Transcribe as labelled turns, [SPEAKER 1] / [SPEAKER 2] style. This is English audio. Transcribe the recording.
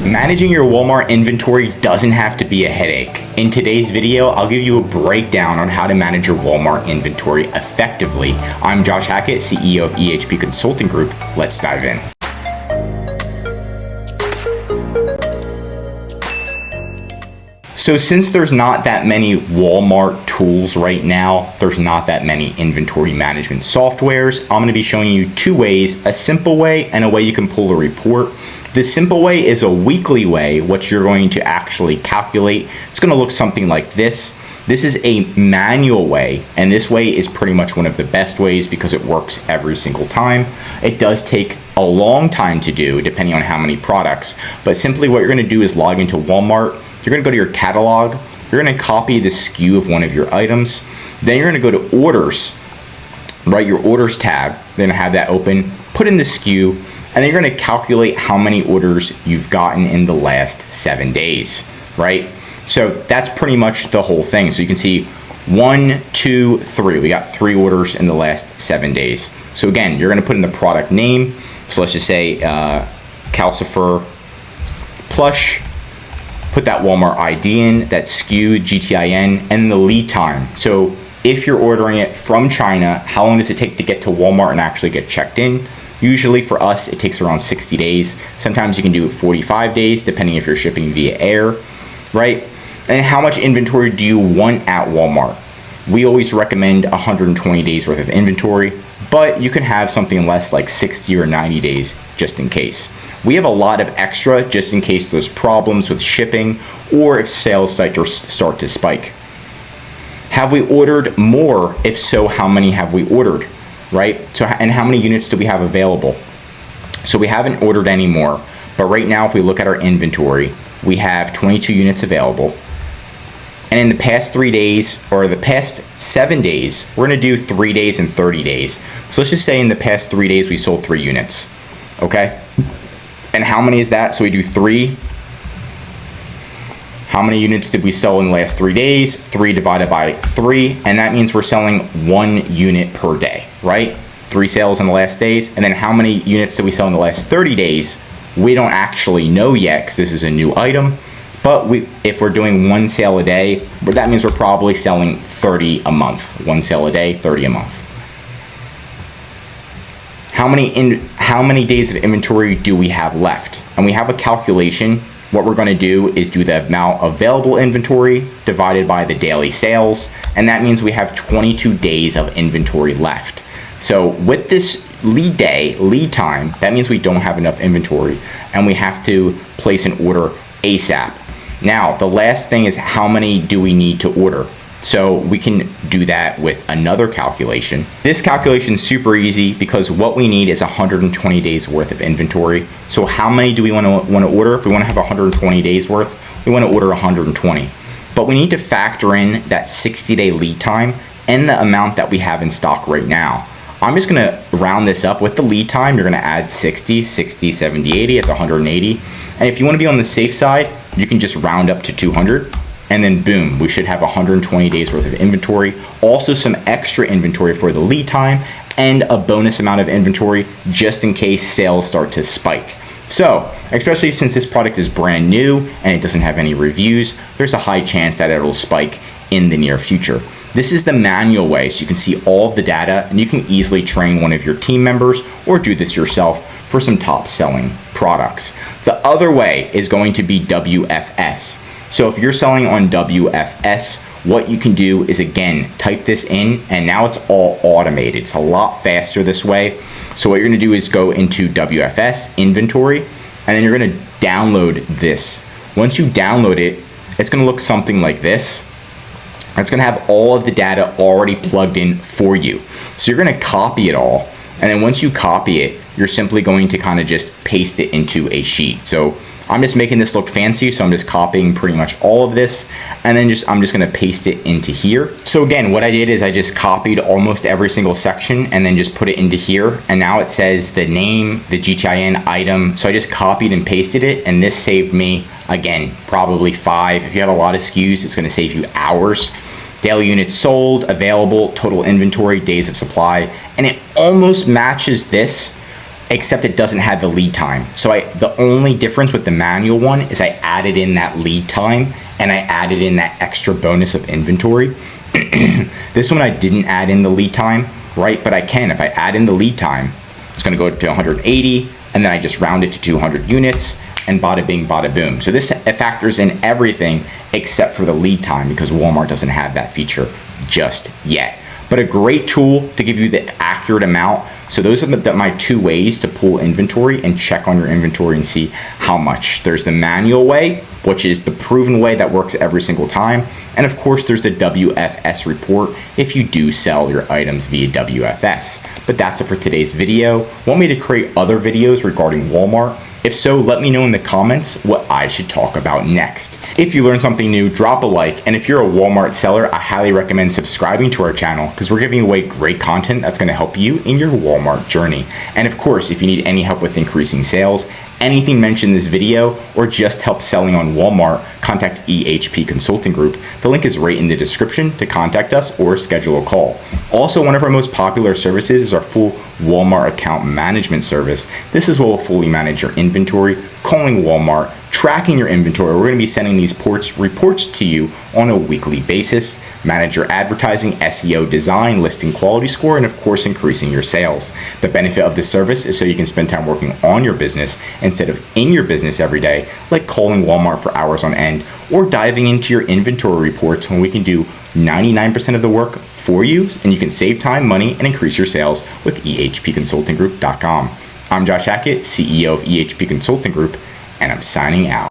[SPEAKER 1] Managing your Walmart inventory doesn't have to be a headache. In today's video, I'll give you a breakdown on how to manage your Walmart inventory effectively. I'm Josh Hackett, CEO of EHP Consulting Group. Let's dive in. So since there's not that many Walmart tools right now, there's not that many inventory management softwares, I'm gonna be showing you two ways, a simple way and a way you can pull a report. The simple way is a weekly way, which you're going to actually calculate. It's gonna look something like this. This is a manual way, and this way is pretty much one of the best ways because it works every single time. It does take a long time to do, depending on how many products, but simply what you're gonna do is log into Walmart. You're gonna go to your catalog, you're gonna copy the SKU of one of your items, then you're gonna go to orders, right, your orders tab, then have that open, put in the SKU, and then you're gonna calculate how many orders you've gotten in the last 7 days, right? So that's pretty much the whole thing. So you can see 1, 2, 3, we got 3 orders in the last 7 days. So again, you're gonna put in the product name, so let's just say Calcifer Plush, put that Walmart ID in, that SKU, GTIN, and the lead time. So if you're ordering it from China, how long does it take to get to Walmart and actually get checked in? Usually for us, it takes around 60 days. Sometimes you can do it 45 days, depending if you're shipping via air, right? And how much inventory do you want at Walmart? We always recommend 120 days worth of inventory, but you can have something less like 60 or 90 days just in case. We have a lot of extra just in case there's problems with shipping or if sales start to spike. Have we ordered more? If so, how many have we ordered, right? So, and how many units do we have available? So we haven't ordered any more, but right now if we look at our inventory, we have 22 units available. And in the past 3 days, or the past 7 days, we're gonna do 3 days and 30 days. So let's just say in the past 3 days, we sold 3 units, okay? And how many is that? So we do 3. How many units did we sell in the last 3 days? 3 divided by 3, and that means we're selling 1 unit per day, right? 3 sales in the last days, and then how many units did we sell in the last 30 days? We don't actually know yet because this is a new item, but if we're doing 1 sale a day, that means we're probably selling 30 a month. 1 sale a day, 30 a month. How many days of inventory do we have left? And we have a calculation. What we're gonna do is do the amount of available inventory divided by the daily sales, and that means we have 22 days of inventory left. So with this lead time, that means we don't have enough inventory and we have to place an order ASAP. Now, the last thing is how many do we need to order? So we can do that with another calculation. This calculation is super easy because what we need is 120 days worth of inventory. So how many do we want to order? If we want to have 120 days worth, we want to order 120. But we need to factor in that 60-day lead time and the amount that we have in stock right now. I'm just going to round this up with the lead time. You're going to add 60, 60, 70, 80, it's 180. And if you want to be on the safe side, you can just round up to 200. And then boom, we should have 120 days worth of inventory. Also some extra inventory for the lead time and a bonus amount of inventory just in case sales start to spike. So, especially since this product is brand new and it doesn't have any reviews, there's a high chance that it'll spike in the near future. This is the manual way, so you can see all of the data and you can easily train one of your team members or do this yourself for some top selling products. The other way is going to be WFS. So if you're selling on WFS, what you can do is again, type this in and now it's all automated. It's a lot faster this way. So what you're gonna do is go into WFS inventory and then you're gonna download this. Once you download it, it's gonna look something like this. It's gonna have all of the data already plugged in for you. So you're gonna copy it all. And then once you copy it, you're simply going to kind of just paste it into a sheet. So I'm just making this look fancy, so I'm just copying pretty much all of this, and then I'm just gonna paste it into here. So again, what I did is I just copied almost every single section and then just put it into here, and now it says the name, the GTIN item, so I just copied and pasted it, and this saved me, again, probably 5. If you have a lot of SKUs, it's gonna save you hours. Daily units sold, available, total inventory, days of supply, and it almost matches this except it doesn't have the lead time. So the only difference with the manual one is I added in that lead time and I added in that extra bonus of inventory. This one I didn't add in the lead time, right? But I can. If I add in the lead time, it's going to go to 180, and then I just round it to 200 units, and bada bing, bada boom. So this factors in everything except for the lead time, because Walmart doesn't have that feature just yet. But a great tool to give you the accurate amount. So those are my two ways to pull inventory and check on your inventory and see how much. There's the manual way, which is the proven way that works every single time. And of course, there's the WFS report if you do sell your items via WFS. But that's it for today's video. Want me to create other videos regarding Walmart? If so, let me know in the comments what I should talk about next. If you learned something new, drop a like, and if you're a Walmart seller, I highly recommend subscribing to our channel because we're giving away great content that's going to help you in your Walmart journey. And of course, if you need any help with increasing sales, anything mentioned in this video, or just help selling on Walmart, contact EHP Consulting Group. The link is right in the description to contact us or schedule a call. Also, one of our most popular services is our full Walmart account management service. This is where we'll fully manage your inventory, calling Walmart, tracking your inventory. We're going to be sending these reports to you on a weekly basis, manage your advertising, SEO, design, listing quality score, and of course, increasing your sales. The benefit of this service is so you can spend time working on your business instead of in your business every day, like calling Walmart for hours on end, or diving into your inventory reports when we can do 99% of the work for you, and you can save time, money, and increase your sales with ehpconsultinggroup.com. I'm Josh Hackett, CEO of EHP Consulting Group, and I'm signing out.